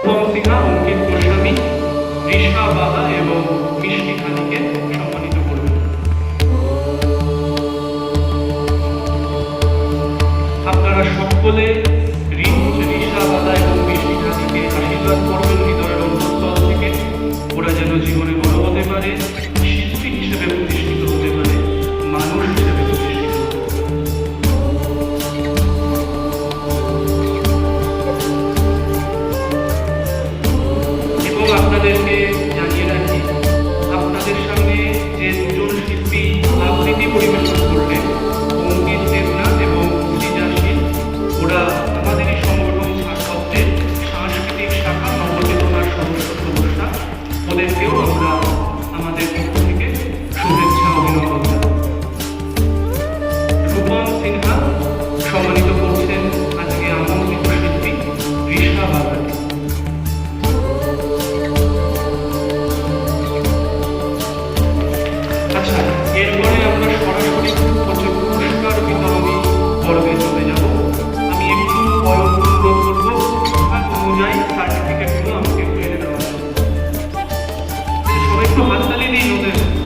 রূপম সিনহা, অঙ্কিত গোস্বামী, রিশা বাহা এবং মিষ্টি খানিকে সম্মানিত করবেন। আপনারা সকলে রিশা বাহা এবং মিষ্টি খানিকে আশীর্বাদ করবেন হৃদয়ের অন্তঃস্থল থেকে। ওরা যেন জীবনে বড় হতে পারে, শিল্পী হিসেবে প্রতিষ্ঠিত হতে পারে, মানুষ হিসেবে প্রতিষ্ঠিত হতে পারে। এবং আপনাদেরকে জানিয়ে রাখি, আপনাদের সামনে যে দুজন শিল্পী আবৃত্তি পরিবেশন করলেন, অঙ্কিত দেবনাথ এবং সৃজাশীল, ওরা আমাদেরই সংগঠন ছাত্রদের সাংস্কৃতিক শাখা নবচেতনার সদস্য। ওদেরকেও আমরা আমাদের পক্ষ থেকে শুভেচ্ছা অভিনন্দন জানাই। রূপম সিনহা সম্মানিত করছেন আজকে আমন্ত্রিত শিল্পী রিশা বাহাকে। আচ্ছা, এরপরে আমরা সরাসরি পুরস্কার বিতরণী পর্বে চলে যাব।